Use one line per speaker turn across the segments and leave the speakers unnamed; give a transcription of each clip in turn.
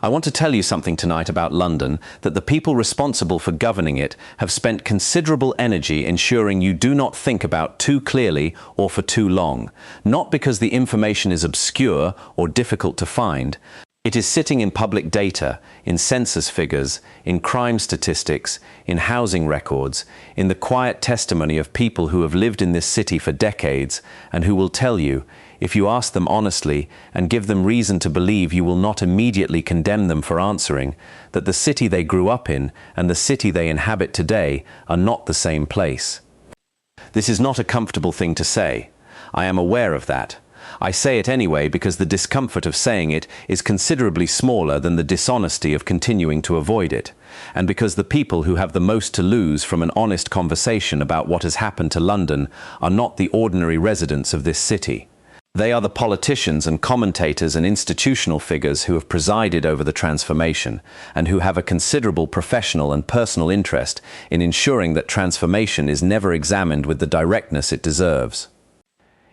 I want to tell you something tonight about London, that the people responsible for governing it have spent considerable energy ensuring you do not think about too clearly or for too long, not because the information is obscure or difficult to find. It is sitting in public data, in census figures, in crime statistics, in housing records, in the quiet testimony of people who have lived in this city for decades and who will tell you, if you ask them honestly and give them reason to believe you will not immediately condemn them for answering, that the city they grew up in and the city they inhabit today are not the same place. This is not a comfortable thing to say. I am aware of that. I say it anyway because the discomfort of saying it is considerably smaller than the dishonesty of continuing to avoid it, and because the people who have the most to lose from an honest conversation about what has happened to London are not the ordinary residents of this city. They are the politicians and commentators and institutional figures who have presided over the transformation and who have a considerable professional and personal interest in ensuring that transformation is never examined with the directness it deserves.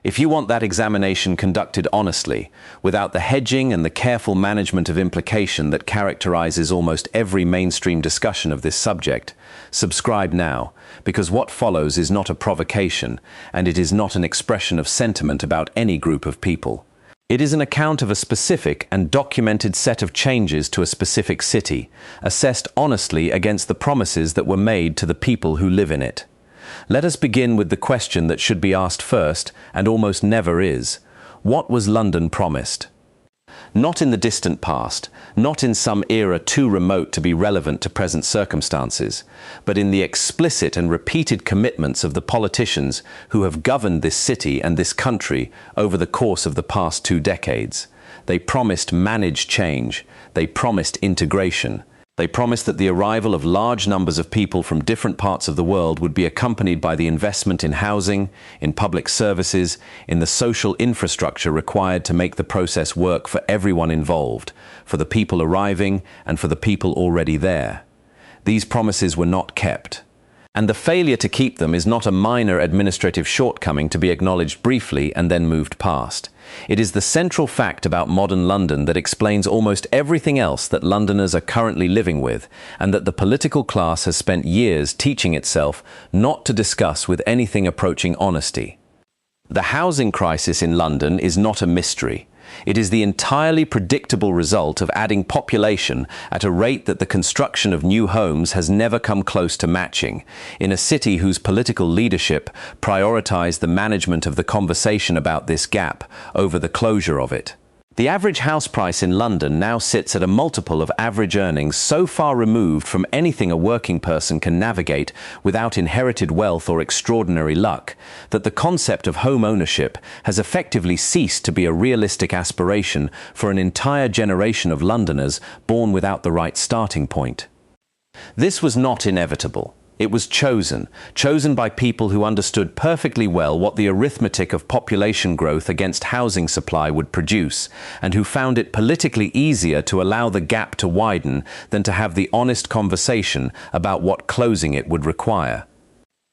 If you want that examination conducted honestly, without the hedging and the careful management of implication that characterizes almost every mainstream discussion of this subject, subscribe now, because what follows is not a provocation, and it is not an expression of sentiment about any group of people. It is an account of a specific and documented set of changes to a specific city, assessed honestly against the promises that were made to the people who live in it. Let us begin with the question that should be asked first, and almost never is. What was London promised? Not in the distant past, not in some era too remote to be relevant to present circumstances, but in the explicit and repeated commitments of the politicians who have governed this city and this country over the course of the past 2 decades. They promised managed change. They promised integration. They promised that the arrival of large numbers of people from different parts of the world would be accompanied by the investment in housing, in public services, in the social infrastructure required to make the process work for everyone involved, for the people arriving and for the people already there. These promises were not kept. And the failure to keep them is not a minor administrative shortcoming to be acknowledged briefly and then moved past. It is the central fact about modern London that explains almost everything else that Londoners are currently living with, and that the political class has spent years teaching itself not to discuss with anything approaching honesty. The housing crisis in London is not a mystery. It is the entirely predictable result of adding population at a rate that the construction of new homes has never come close to matching, in a city whose political leadership prioritized the management of the conversation about this gap over the closure of it. The average house price in London now sits at a multiple of average earnings so far removed from anything a working person can navigate without inherited wealth or extraordinary luck, that the concept of home ownership has effectively ceased to be a realistic aspiration for an entire generation of Londoners born without the right starting point. This was not inevitable. It was chosen by people who understood perfectly well what the arithmetic of population growth against housing supply would produce, and who found it politically easier to allow the gap to widen than to have the honest conversation about what closing it would require.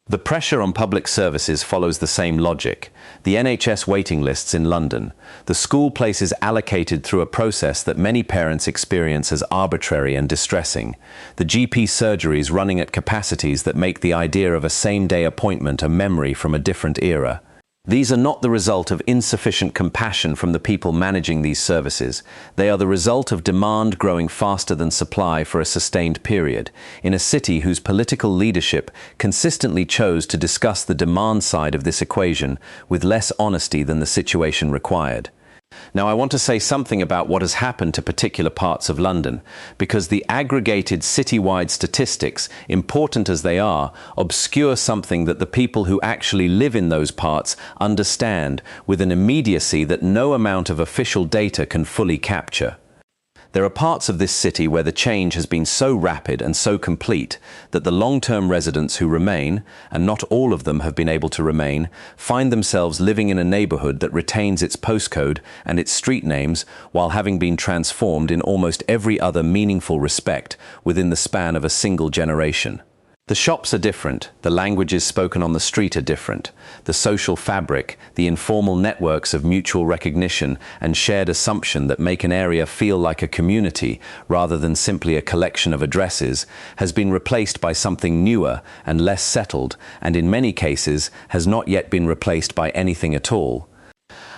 The pressure on public services follows the same logic. The NHS waiting lists in London, the school places allocated through a process that many parents experience as arbitrary and distressing, the GP surgeries running at capacities that make the idea of a same-day appointment a memory from a different era. These are not the result of insufficient compassion from the people managing these services. They are the result of demand growing faster than supply for a sustained period, in a city whose political leadership consistently chose to discuss the demand side of this equation with less honesty than the situation required. Now, I want to say something about what has happened to particular parts of London, because the aggregated citywide statistics, important as they are, obscure something that the people who actually live in those parts understand with an immediacy that no amount of official data can fully capture. There are parts of this city where the change has been so rapid and so complete that the long-term residents who remain, and not all of them have been able to remain, find themselves living in a neighborhood that retains its postcode and its street names while having been transformed in almost every other meaningful respect within the span of a single generation. The shops are different, the languages spoken on the street are different, the social fabric, the informal networks of mutual recognition and shared assumption that make an area feel like a community rather than simply a collection of addresses has been replaced by something newer and less settled, and in many cases has not yet been replaced by anything at all.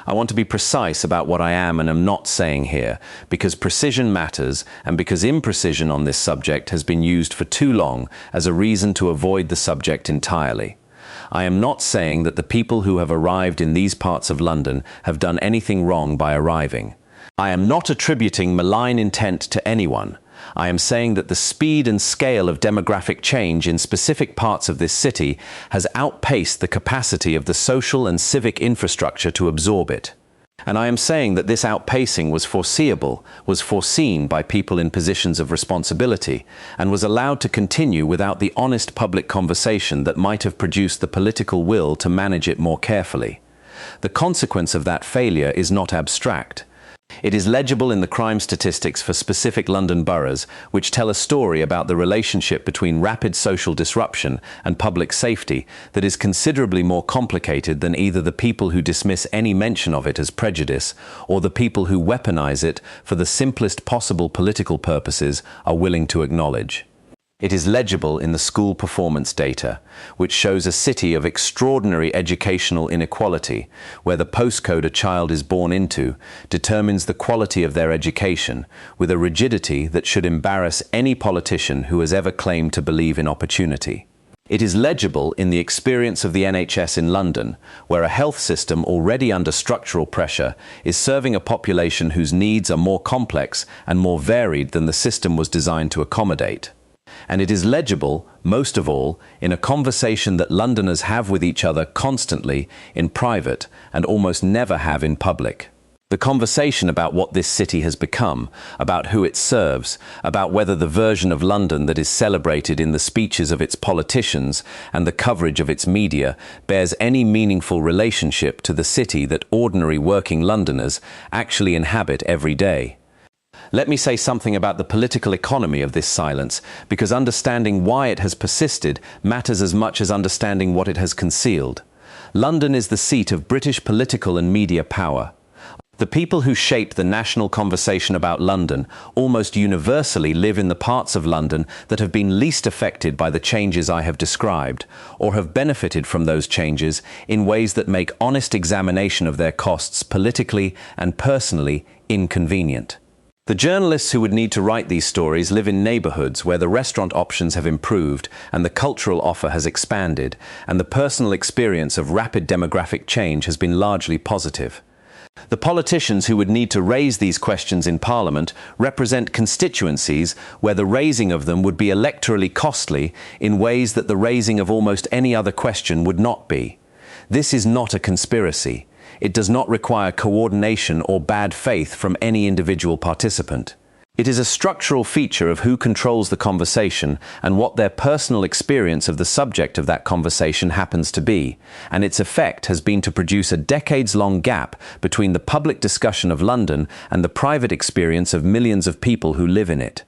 I want to be precise about what I am and am not saying here, because precision matters and because imprecision on this subject has been used for too long as a reason to avoid the subject entirely. I am not saying that the people who have arrived in these parts of London have done anything wrong by arriving. I am not attributing malign intent to anyone. I am saying that the speed and scale of demographic change in specific parts of this city has outpaced the capacity of the social and civic infrastructure to absorb it. And I am saying that this outpacing was foreseeable, was foreseen by people in positions of responsibility, and was allowed to continue without the honest public conversation that might have produced the political will to manage it more carefully. The consequence of that failure is not abstract. It is legible in the crime statistics for specific London boroughs, which tell a story about the relationship between rapid social disruption and public safety that is considerably more complicated than either the people who dismiss any mention of it as prejudice or the people who weaponize it for the simplest possible political purposes are willing to acknowledge. It is legible in the school performance data, which shows a city of extraordinary educational inequality, where the postcode a child is born into determines the quality of their education, with a rigidity that should embarrass any politician who has ever claimed to believe in opportunity. It is legible in the experience of the NHS in London, where a health system already under structural pressure is serving a population whose needs are more complex and more varied than the system was designed to accommodate. And it is legible, most of all, in a conversation that Londoners have with each other constantly in private and almost never have in public. The conversation about what this city has become, about who it serves, about whether the version of London that is celebrated in the speeches of its politicians and the coverage of its media bears any meaningful relationship to the city that ordinary working Londoners actually inhabit every day. Let me say something about the political economy of this silence, because understanding why it has persisted matters as much as understanding what it has concealed. London is the seat of British political and media power. The people who shape the national conversation about London almost universally live in the parts of London that have been least affected by the changes I have described, or have benefited from those changes in ways that make honest examination of their costs politically and personally inconvenient. The journalists who would need to write these stories live in neighbourhoods where the restaurant options have improved and the cultural offer has expanded, and the personal experience of rapid demographic change has been largely positive. The politicians who would need to raise these questions in Parliament represent constituencies where the raising of them would be electorally costly in ways that the raising of almost any other question would not be. This is not a conspiracy. It does not require coordination or bad faith from any individual participant. It is a structural feature of who controls the conversation and what their personal experience of the subject of that conversation happens to be, and its effect has been to produce a decades-long gap between the public discussion of London and the private experience of millions of people who live in it.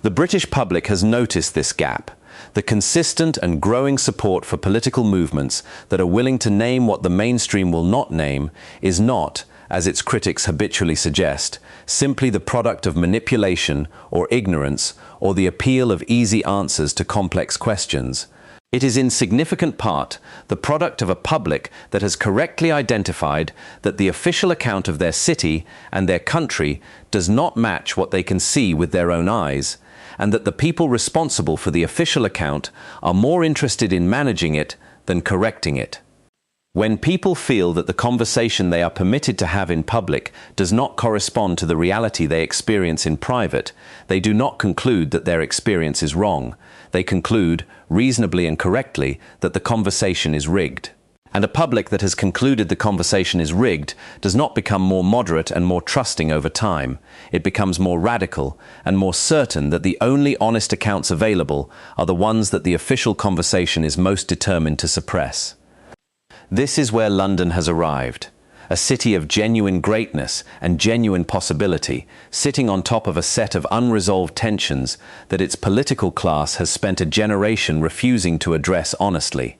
The British public has noticed this gap. The consistent and growing support for political movements that are willing to name what the mainstream will not name is not, as its critics habitually suggest, simply the product of manipulation or ignorance or the appeal of easy answers to complex questions. It is in significant part the product of a public that has correctly identified that the official account of their city and their country does not match what they can see with their own eyes, and that the people responsible for the official account are more interested in managing it than correcting it. When people feel that the conversation they are permitted to have in public does not correspond to the reality they experience in private, they do not conclude that their experience is wrong. They conclude, reasonably and correctly, that the conversation is rigged. And a public that has concluded the conversation is rigged does not become more moderate and more trusting over time. It becomes more radical and more certain that the only honest accounts available are the ones that the official conversation is most determined to suppress. This is where London has arrived. a city of genuine greatness and genuine possibility, sitting on top of a set of unresolved tensions that its political class has spent a generation refusing to address honestly.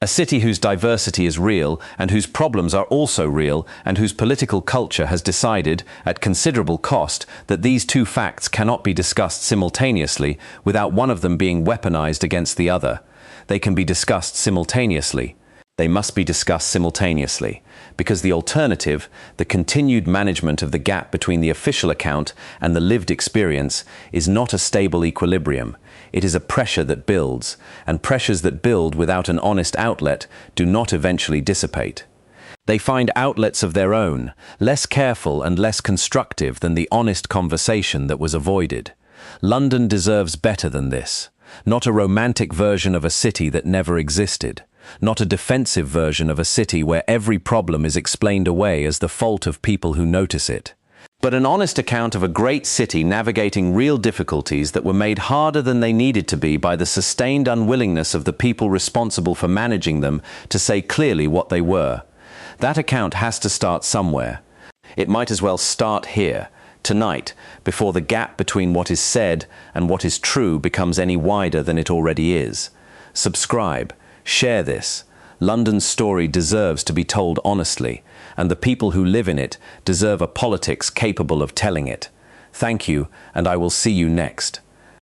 A city whose diversity is real and whose problems are also real and whose political culture has decided, at considerable cost, that these two facts cannot be discussed simultaneously without one of them being weaponized against the other. They can be discussed simultaneously. They must be discussed simultaneously, because the alternative, the continued management of the gap between the official account and the lived experience, is not a stable equilibrium. It is a pressure that builds, and pressures that build without an honest outlet do not eventually dissipate. They find outlets of their own, less careful and less constructive than the honest conversation that was avoided. London deserves better than this. Not a romantic version of a city that never existed. Not a defensive version of a city where every problem is explained away as the fault of people who notice it. But an honest account of a great city navigating real difficulties that were made harder than they needed to be by the sustained unwillingness of the people responsible for managing them to say clearly what they were. That account has to start somewhere. It might as well start here, tonight, before the gap between what is said and what is true becomes any wider than it already is. Subscribe. Share this. London's story deserves to be told honestly, and the people who live in it deserve a politics capable of telling it. Thank you, and I will see you next.